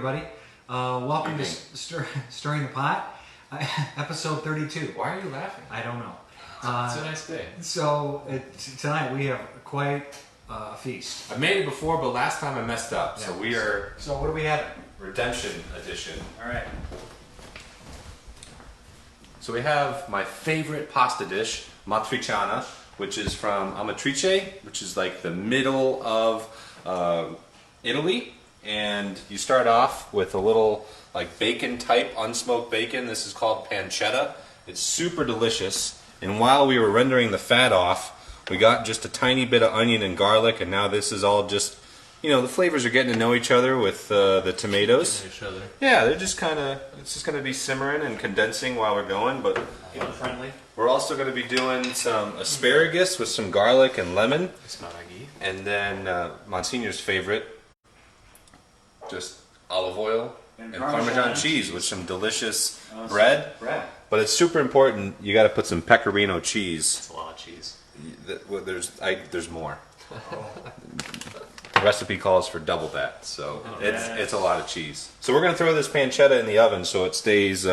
everybody. Welcome to Stirring the Pot, episode 32. Why are you laughing? I don't know. It's a nice day. So tonight we have quite a feast. I've made it before, but last time I messed up. Yeah. So we are So what do we have? Redemption Edition. All right. So we have my favorite pasta dish, matriciana, which is from Amatrice, which is like the middle of Italy. And you start off with a little like bacon type, unsmoked bacon. This is called pancetta. It's super delicious. And while we were rendering the fat off, we got just a tiny bit of onion and garlic, and now this is all just, you know, the flavors are getting to know each other with the tomatoes. Yeah, they're just kind of, it's just going to be simmering and condensing while we're going, but Friendly. we're also going to be doing some asparagus with some garlic and lemon. And then Monsignor's favorite, just olive oil and Parmesan cheese with some delicious bread. But it's super important, you got to put some pecorino cheese. That's a lot of cheese. There's more. The recipe calls for double that, so it's a lot of cheese. So we're going to throw this pancetta in the oven so it stays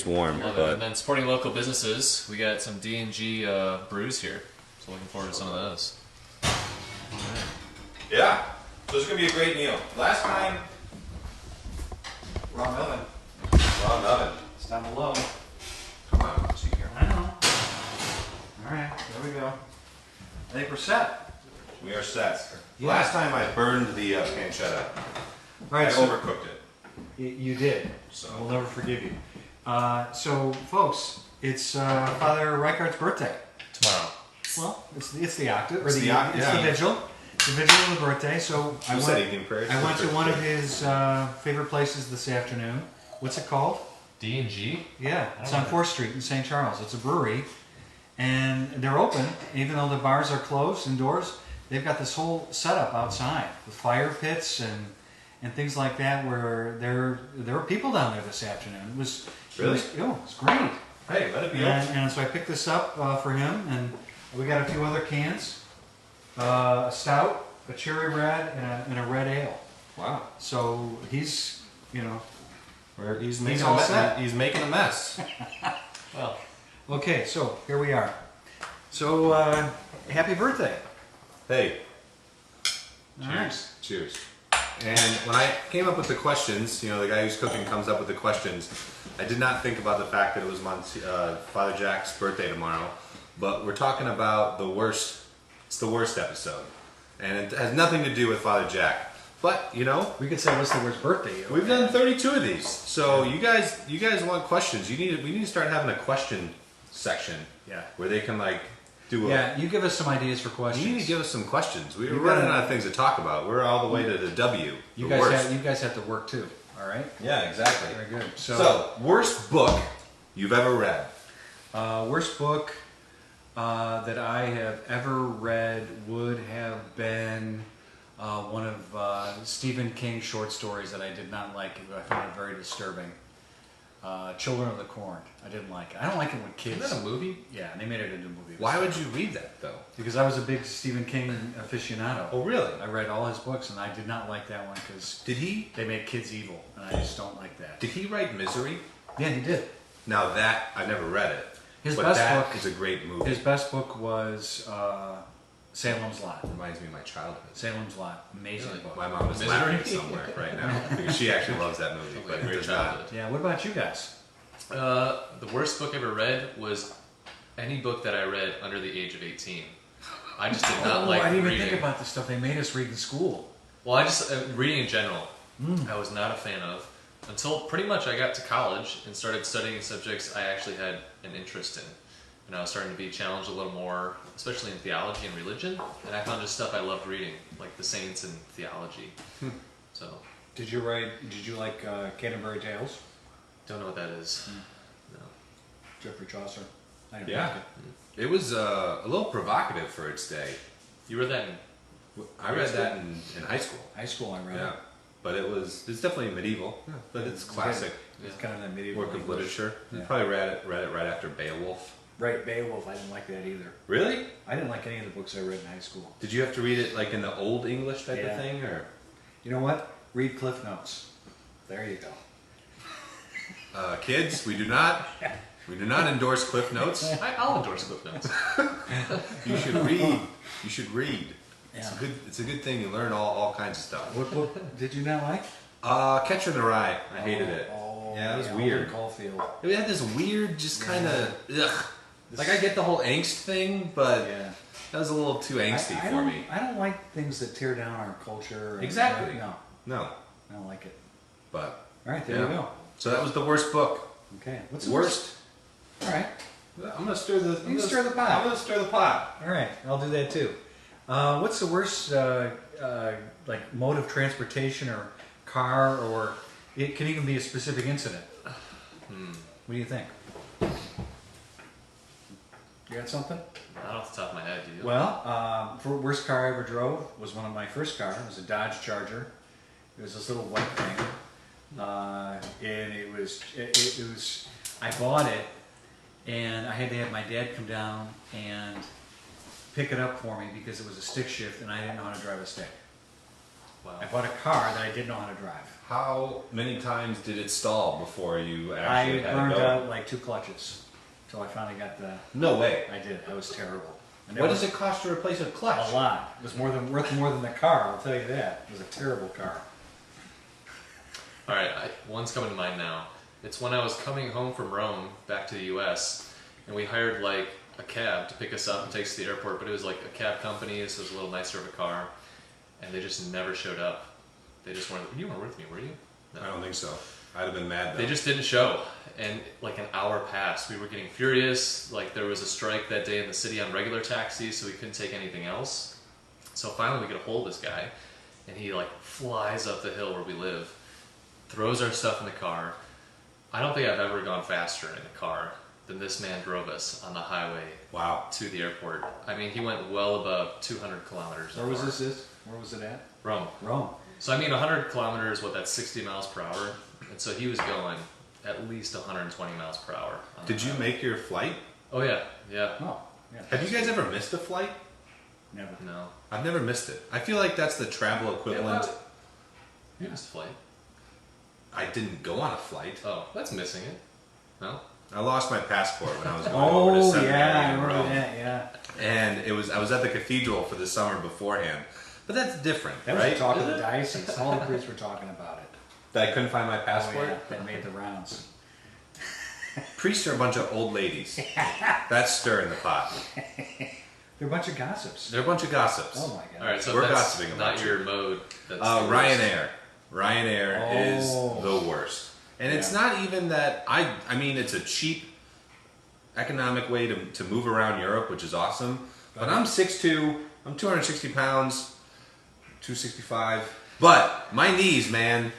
warm. Love it. And then supporting local businesses, we got some D&G brews here. So looking forward to some of those. Yeah, so it's going to be a great meal. Last time, Wrong oven. wrong oven. It's down below. Come on, let's see here. I know. All right, there we go. I think we're set. We are set. Yeah. Last time I burned the pancetta. All right, I so overcooked it. you did. So. I will never forgive you. So, folks, it's Father Reichardt's birthday. Tomorrow. Well, it's the octave, or It's the yeah. vigil. The vigil of the birthday. So Who said evening prayers? I went to one of his favorite places this afternoon. What's it called? D&G? Yeah, it's on 4th Street in St. Charles. It's a brewery, and they're open, even though the bars are closed indoors. They've got this whole setup outside with fire pits and things like that, where there were people down there this afternoon. It was Really? It was great. Hey, let it be And so I picked this up for him, and we got a few other cans, a stout, a cherry red, and a red ale. Wow. So he's, He's making all set. He's making a mess. Well, okay. So here we are. So happy birthday! Hey. All right. Cheers. And when I came up with the questions, the guy who's cooking comes up with the questions, I did not think about the fact that it was Father Jack's birthday tomorrow, but we're talking about it's the worst episode. And it has nothing to do with Father Jack. But, We could say what's the worst birthday? we've done 32 of these. So you guys want questions. We need to start having a question section. Yeah. Where they can do a... Yeah, you give us some ideas for questions. You need to give us some questions. We're You running gotta- out of things to talk about. We're all the way to the W. You the worst. guys have to work too. All right. Yeah, exactly. Very good. So, worst book you've ever read? Worst book that I have ever read would have been one of Stephen King's short stories that I did not like. I found it very disturbing. Children of the Corn. I didn't like it. I don't like it when kids. isn't that a movie? Yeah, and they made it into a movie. It was Why would fun. you read that though? Because I was a big Stephen King aficionado. Oh, really? I read all his books, and I did not like that one because Did he they made kids evil, and I just don't like that. write Misery? Yeah, he did. Now that I've never read it. His but best that book is a great movie. His best book was Salem's Lot. Reminds me of my childhood. Salem's Lot, amazing Really? book. My mom is Misery? laughing somewhere right now because she actually loves that movie, Sounds but like a great does not. childhood. Yeah, what about you guys? The worst book I ever read was any book that I read under the age of 18. I just did not like I didn't reading. even think about the stuff they made us read in school. Well, I just reading in general, I was not a fan of until pretty much I got to college and started studying subjects I actually had an interest in. And I was starting to be challenged a little more, especially in theology and religion. And I found just stuff I loved reading, like the saints and theology. So, Did you like Canterbury Tales? don't know what that is. No. Geoffrey Chaucer. I didn't Yeah. like it. It was a little provocative for its day. You read that in I read that in high school. High school I read Yeah. it. But it's definitely medieval, but it's classic It's kind of that medieval work of English. literature. You Yeah. probably read it right after Beowulf. Right, Beowulf. I didn't like that either. Really? I didn't like any of the books I read in high school. Did you have to read it like in the old English type Yeah. of thing, or? You know what? read Cliff Notes. There you go. Kids, we do not endorse Cliff Notes. I'll endorse Cliff Notes. You should read. You should read. Yeah. It's a good thing. You learn all kinds of stuff. What book did you not like? Catcher in the Rye. I hated it. Yeah, it was weird. Caulfield. It had this weird, just kind of ugh. Like I get the whole angst thing, but Yeah. that was a little too angsty I for don't, me. I don't like things that tear down our culture. and- Exactly. No, No, I don't like it. but All right, there yeah. you go. So that was the worst book. Okay. What's the Worst. All right. I'm gonna stir the. You can stir the pot. I'm gonna stir the pot. All right. I'll do that too. What's the worst like mode of transportation or car, or it can even be a specific incident? What do you think? You got something? Not off the top of my head, do you? Well, for worst car I ever drove was one of my first cars. It was a Dodge Charger. It was this little white thing, and it was. I bought it, and I had to have my dad come down and pick it up for me because it was a stick shift, and I didn't know how to drive a stick. Wow. I bought a car that I didn't know how to drive. How many times did it stall before you I actually had burned to go? out like 2 clutches until I finally got the. No way. I did. I was terrible. And What that does it cost to replace a clutch? A lot. It was worth more than the car. I'll tell you that. It was a terrible car. All right, one's coming to mind now. It's when I was coming home from Rome back to the U.S. and we hired like a cab to pick us up and take us to the airport, but it was like a cab company, so it was a little nicer of a car, and they just never showed up. They just weren't. You weren't with me, were you? No. I don't think so. I'd have been mad though. They just didn't show, and like an hour passed. We were getting furious. Like there was a strike that day in the city on regular taxis, so we couldn't take anything else. So finally, we get a hold of this guy, and he like flies up the hill where we live, throws our stuff in the car. I don't think I've ever gone faster in a car than this man drove us on the highway Wow. to the airport. I mean, he went well above 200 kilometers. Where an was hour. this? Where was it at? Rome. Rome. So I mean, 100 kilometers, that's 60 miles per hour, and so he was going at least 120 miles per hour. on the Did you highway. make your flight? Oh yeah, yeah. Oh, yeah. Have you guys ever missed a flight? Never. No. I've never missed it. I feel like that's the travel equivalent. Yeah, you missed a flight. I didn't go on a flight. Oh, that's missing it. No. I lost my passport when I was going over to Oh seminary yeah, I in remember Rome. that. Yeah, And I was at the cathedral for the summer beforehand. But that's different, that was right? the talk of the diocese. All the priests were talking about it. That I couldn't find my Oh, passport. yeah, that made the rounds. Priests are a bunch of old ladies. That's stirring the pot. They're a bunch of gossips. They're a bunch of gossips. Oh my god. All right, so We're that's gossiping about not you. your mode. That's the worst. Ryanair. Ryanair Oh. is the worst. And it's Yeah. not even that I mean it's a cheap economic way to move around Europe, which is awesome. But I'm 6'2", I'm 260 pounds, 265. But my knees, man,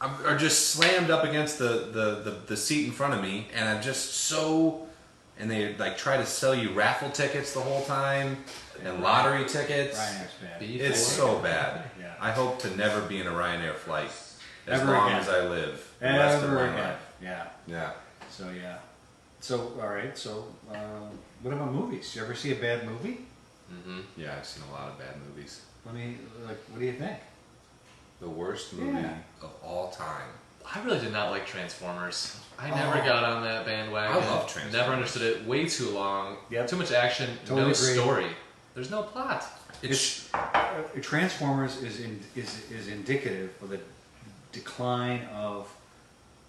are just slammed up against the seat in front of me, and I'm just so. And they like try to sell you raffle tickets the whole time and lottery tickets. Ryanair's bad. B4. It's so bad. Yeah. I hope to never be in a Ryanair flight as Ever long again. as I live. The rest of Ever my again. life. Yeah. Yeah. So yeah. So all right. So what about movies? You ever see a bad movie? Yeah, I've seen a lot of bad movies. Let me What do you think? The worst movie Yeah. of all time. I really did not like Transformers. I never got on that bandwagon. I love Transformers. Never understood it. Way too long. Yep. Too much action. Totally no agree. story. There's no plot. Transformers is indicative of the decline of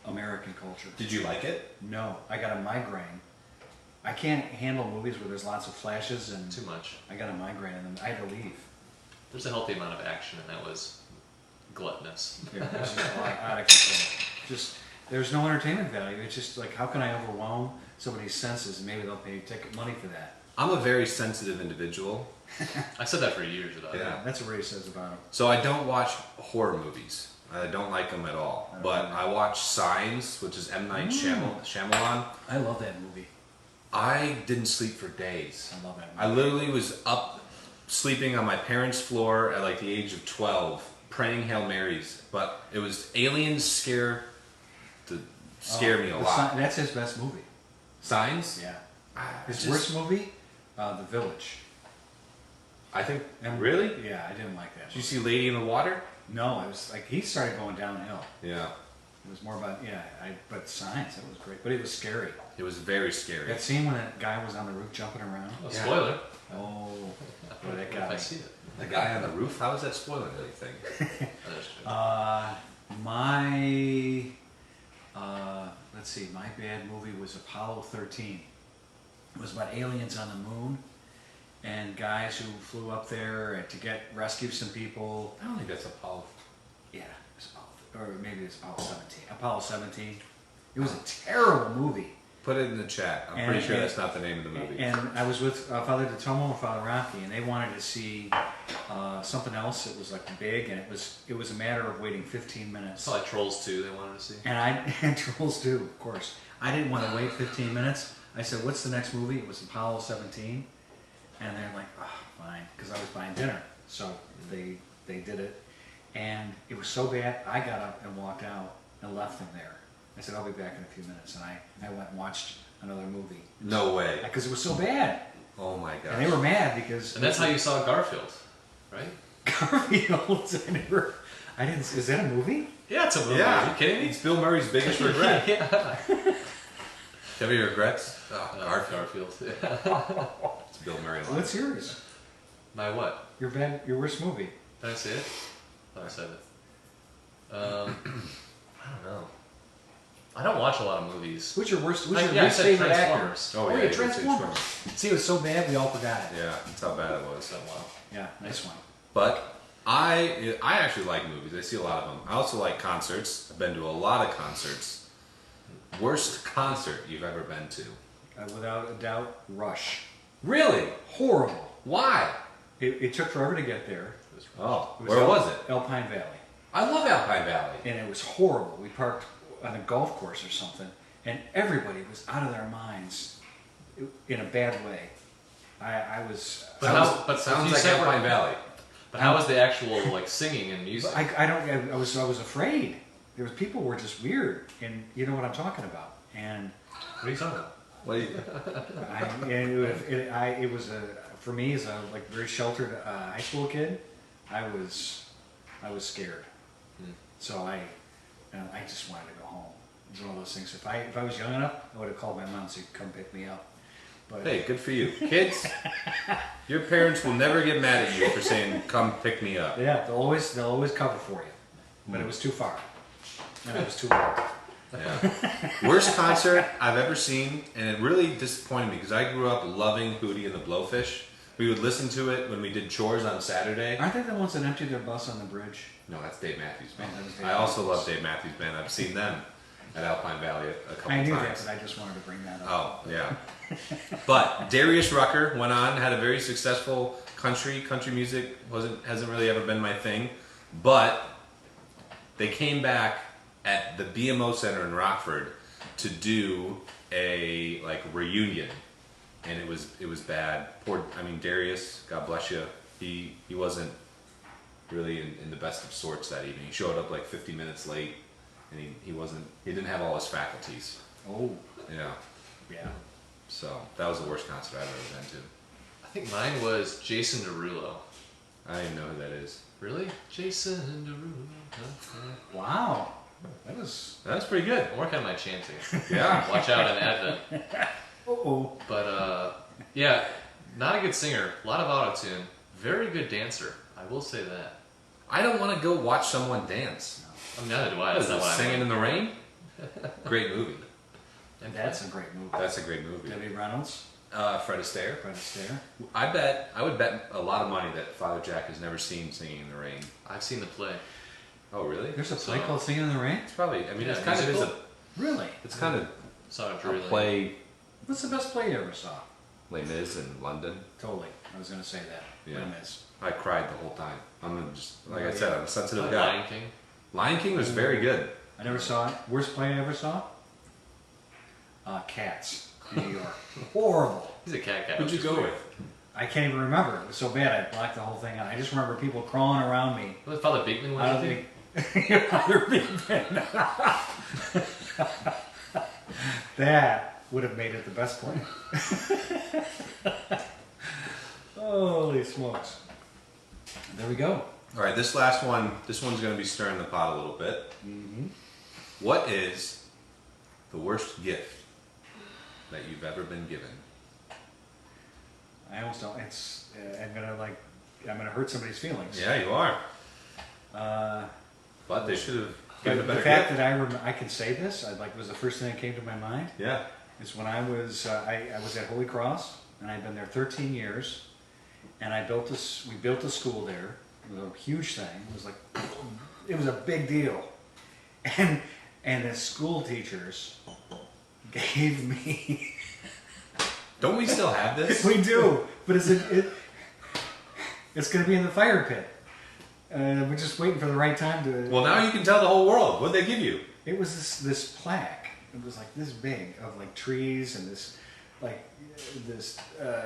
American culture. Did you like it? No, I got a migraine. I can't handle movies where there's lots of flashes and Too much. I got a migraine and then I had to leave. There's a healthy amount of action, and that was gluttonous. Yeah, it was just out of control. Just there's no entertainment value. It's just like how can I overwhelm somebody's senses and maybe they'll pay ticket money for that. I'm a very sensitive individual, I said that for years about it. Yeah. That's what Ray says about him. so I don't watch horror movies. I don't like them at all. But I watch Signs, which is M. Night Shyamalan. I love that movie. I didn't sleep for days. I love that I movie. literally was up sleeping on my parents' floor at like the age of 12, praying Hail Marys. But it was aliens scare me a lot. That's his best movie. Signs? Yeah. It's His just- worst movie, The Village. I think. And- Really? Yeah, I didn't like that. Did you see Lady in the Water? No, it was like he started going downhill. Yeah, It was more about but science. It was great, but it was scary. it was very scary. That scene when that guy was on the roof jumping around. Oh, Yeah. spoiler. Oh, boy, that If got I me. see it. The guy on the roof. How is that spoiling anything? That is true. My let's see, my bad movie was Apollo 13. It was about aliens on the moon and guys who flew up there to rescue some people. I don't think that's Apollo. Yeah, it's Apollo, or maybe it's Apollo 17. Apollo 17. It was a terrible movie. Put it in the chat. I'm pretty sure that's not the name of the movie. And I was with Father DeTomo and Father Rocky, and they wanted to see something else that was like big, and it was a matter of waiting 15 minutes. It's not like Trolls 2 they wanted to see. And Trolls 2, of course. I didn't want to wait 15 minutes. I said, "What's the next movie?" It was Apollo 17, and they're like, "Oh, fine," because I was buying dinner, so they did it, and it was so bad. I got up and walked out and left them there. I said, "I'll be back in a few minutes," and I went and watched another movie No way. because it was so bad, Oh my god. and they were mad because And that's how you saw Garfield, right? Garfield. I didn't. Is that a movie? Yeah, it's a movie. Yeah. Are you kidding me? It's Bill Murray's biggest regret. Yeah. Have you regrets? Oh, Garfield. Garfield. Yeah. It's Bill Murray. So what's yours? My what? Your worst movie? Did I say it? I thought I said it. I don't know. I don't watch a lot of movies. Who's your worst? Who's I- your yeah, I least said favorite actor? Transformers. Oh, Oh, yeah, yeah, you did say Transformers. See, it was so bad we all forgot it. Yeah, that's how bad it was. So, wow. Yeah, nice one. But I actually like movies. I see a lot of them. I also like concerts. I've been to a lot of concerts. Worst concert you've ever been to? Without a doubt, Rush. Really? Horrible. Why? It took forever to get there. Oh, It where Al- was it? Alpine Valley. I love Alpine Valley. And it was horrible. We parked on a golf course or something, and everybody was out of their minds in a bad way. I was. But I was- how? But Sounds you like said Alpine we're- Valley. But how was the actual like singing and music? I don't. I was afraid. There was people were just weird, and you know what I'm talking about. And What are you talking about? What do you, it was for me as a like very sheltered high school kid. I was scared, so I just wanted to go home. It was one of those things. If I was young enough, I would have called my mom to come pick me up. But hey, good for you. Kids, your parents will never get mad at you for saying, come pick me up. yeah, they'll always cover for you. But it was too far, and I was too old. Yeah. Worst concert I've ever seen, and it really disappointed me because I grew up loving Hootie and the Blowfish. We would listen to it when we did chores on Saturday. Aren't they the ones that emptied their bus on the bridge? No, that's Dave Matthews Band. Oh, that was Dave I also Matthews. love Dave Matthews Band. I've seen them at Alpine Valley a couple I knew that, times. but I just wanted to bring that up. Oh, yeah. But Darius Rucker went on, had a very successful country. Country music hasn't really ever been my thing. But they came back at the BMO Center in Rockford to do a like reunion. And it was bad. Darius, God bless you. He wasn't really in the best of sorts that evening. He showed up like 50 minutes late, and he didn't have all his faculties. Oh, Yeah. yeah. So that was the worst concert I've ever been to. I think mine was Jason Derulo. I don't even know who that is. Really? Jason Derulo. Wow, that was. That's pretty good. I'm working on my chanting. Yeah. Watch out in Advent. Oh. But yeah, not a good singer. A lot of auto-tune. Very good dancer. I will say that. I don't want to go watch someone dance. I mean, neither do I. What is That's not this, what I Singing mean. in the Rain? Great movie. And That's a great movie. That's a great movie. Debbie Reynolds, Fred Astaire. Fred Astaire. I would bet a lot of money that Father Jack has never seen Singing in the Rain. I've seen the play. Oh, really? There's a play So- called Singing in the Rain? It's probably. I mean, Yeah, it's kind of is musical. a. Really? It's kind of Saw it a really. play. What's the best play you ever saw? Les Mis in London. Totally. I was going to say that. Yeah. Les Mis. I cried the whole time. I'm just like I Oh, said, yeah. I'm a sensitive Like guy. Lion King. Lion King was very good. I never saw it. Worst play I ever saw? Cats in New York. Horrible. He's a cat guy. Who'd which you is go weird. with? I can't even remember. It was so bad I blacked the whole thing out. I just remember people crawling around me. Was Father Bateman I was don't with you? think other people. That would have made it the best play. Holy smokes. There we go. All right, this last one. This one's going to be stirring the pot a little bit. Mm-hmm. What is the worst gift that you've ever been given? I almost don't. It's. I'm gonna hurt somebody's feelings. Yeah, you are. Uh, But they should have but given a the better fact gift. that I can say this, was the first thing that came to my mind. Yeah. Is when I was at Holy Cross, and I'd been there 13 years, and we built a school there. It was a huge thing. It was a big deal, and the school teachers gave me. Don't we still have this? We do, but it's going to be in the fire pit. We're just waiting for the right time to. Well, now you can tell the whole world. What'd they give you? It was this plaque. It was like this big of like trees and this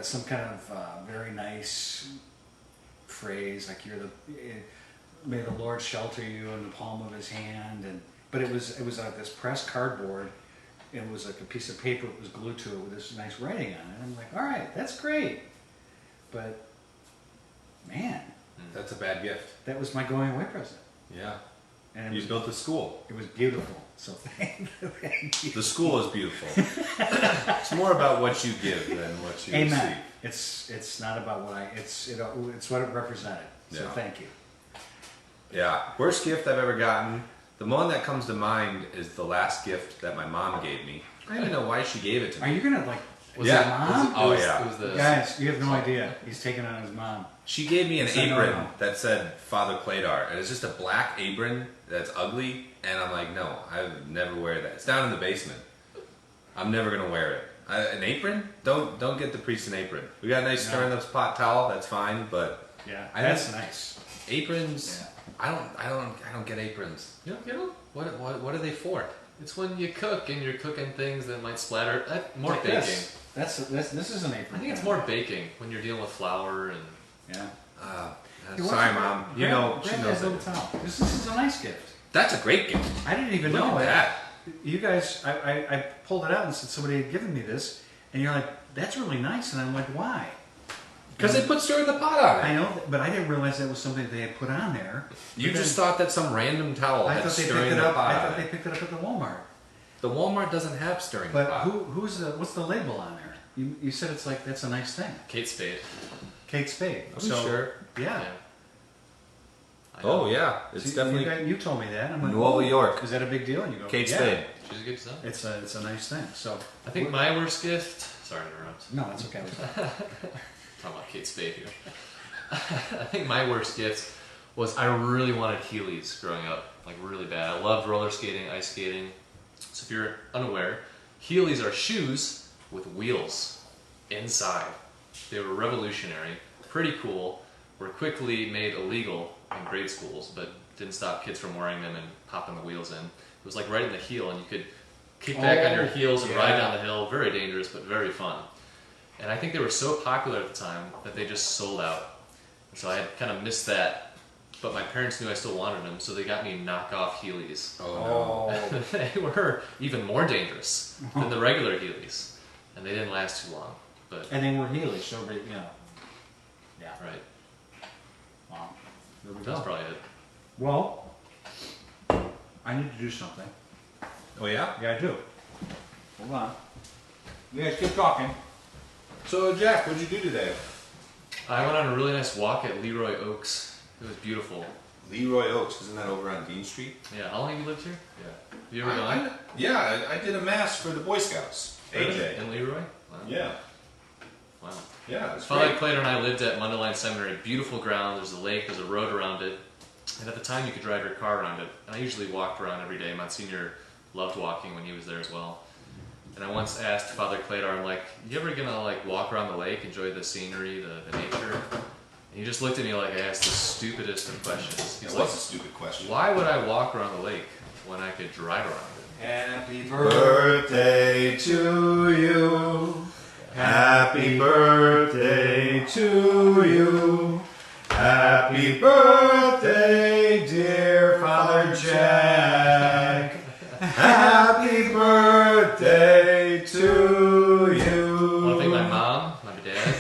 some kind of very nice phrase like may the Lord shelter you in the palm of His hand, but it was like this pressed cardboard. It was like a piece of paper that was glued to it with this nice writing on it. I'm like, all right, that's great, but man, That's a bad gift. that was my going away present, Yeah. and You built a school. it was beautiful. So thank you. The school is beautiful. It's more about what you give than what you Amen. receive. It's not about what it's what it represented. So Yeah. thank you. Yeah. Worst gift I've ever gotten. The one that comes to mind is the last gift that my mom gave me. I don't even know why she gave it to Are me. you gonna like? Was Yeah. it mom? Oh, yeah. It was the Guys, you have no idea. He's taking on his mom. She gave me an Yes, I know. apron that said Father Cladar, and it's just a black apron that's ugly, and I'm like, no, I would never wear that. It's down in the basement. I'm never gonna wear it. An apron? Don't get the priest an apron. We got a nice No. stirring up pot towel, that's fine, but Yeah, I that's didn't- nice. aprons, Yeah. I don't get aprons. You don't get them? What are they for? It's when you cook and you're cooking things that might splatter. More Like baking. This is an apron. I think it's more baking when you're dealing with flour and. Yeah. Sorry, Mom. You know, she grab knows that little it. towel. This is a nice gift. That's a great gift. I didn't even Look know at it. that. You guys, I pulled it out and said somebody had given me this, and you're like, that's really nice, and I'm like, why? Because they put stirring the pot on it. I know, but I didn't realize that was something they had put on there. You But just then- thought that some random towel I had thought they stirring picked it the up. pot I on thought they it. picked it up at the Walmart. The Walmart doesn't have stirring But pot. what's the label on there? You said it's like that's a nice thing. Kate Spade. Kate Spade. Are you sure? Yeah. I know. Oh yeah, it's See, definitely you told me that. I'm like, New oh, York. Is that a big deal? And you go, Kate yeah. Spade. She's a good design. It's a nice thing. So I think my worst gift. Sorry to interrupt. no, that's okay. Talking about Kate Spade here. I think my worst gift was I really wanted Heelys growing up, like really bad. I loved roller skating, ice skating. So if you're unaware, Heelys are shoes with wheels inside. They were revolutionary, pretty cool. Were quickly made illegal in grade schools, but didn't stop kids from wearing them and popping the wheels in. It was like right in the heel, and you could kick back on your heels and ride yeah. down the hill. Very dangerous, but very fun. And I think they were so popular at the time that they just sold out. And so I had kind of missed that. But my parents knew I still wanted them, so they got me knockoff Heelys. Oh They were even more dangerous than the regular Heelys. And they didn't last too long. But, And they were Heelys, so yeah. right, Wow. There we that's go. probably it. Well, I need to do something. no! Oh yeah. Yeah, I do. Hold on. You guys keep talking. So Jack, what'd you do today? I went on a really nice walk at Leroy Oaks. It was beautiful. Leroy Oaks, isn't that over on Dean Street? Yeah, how long have you lived here? Yeah. Have you ever gone? I did a mass for the Boy Scouts. AJ. In Leroy? Wow. Yeah, Wow. yeah, it's Father great. Clayton and I lived at Mundelein Seminary. Beautiful ground. There's a lake. There's a road around it. And at the time, you could drive your car around it. And I usually walked around every day. Monsignor loved walking when he was there as well. And I once asked Father Cladar, I'm like, you ever gonna like walk around the lake, enjoy the scenery, the nature? And he just looked at me like I asked the stupidest of questions. He's That like, was a stupid question. why would I walk around the lake when I could drive around it? Happy Birthday to you. Happy birthday to you. Happy birthday, dear Father Jack. Happy birthday to I want to thank you. my mom, my dad,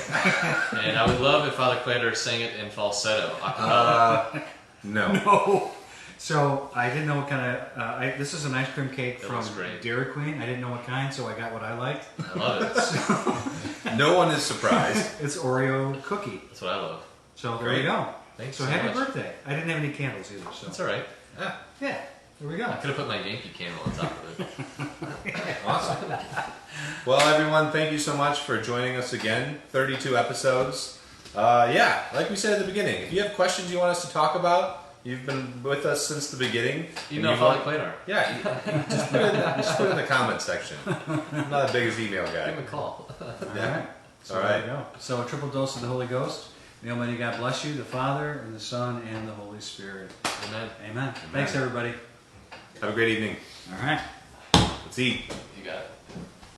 and I would love if Father Clater sang it in falsetto. A cappella. No. No. So I didn't know what kind of. This is an ice cream cake That from looks great. Dairy Queen. I didn't know what kind, so I got what I liked. I love it. No one is surprised. It's Oreo cookie. That's what I love. So there Great. we go. Thanks So so happy much. birthday. I didn't have any candles either. So That's all right. Ah, yeah, there we go. I could have put my Yankee candle on top of it. awesome. Well, everyone, thank you so much for joining us again. 32 episodes. Yeah, like we said at the beginning, if you have questions you want us to talk about, you've been with us since the beginning. Email and you Folly want- Clater. Yeah, just put it in the comment section. I'm not the biggest email Give guy. him a call. Yeah. So All there right. we go. So a triple dose of the Holy Ghost. May Almighty God bless you, the Father and the Son and the Holy Spirit. Amen. Amen. Thanks everybody. Have a great evening. All right. Let's eat. You got it.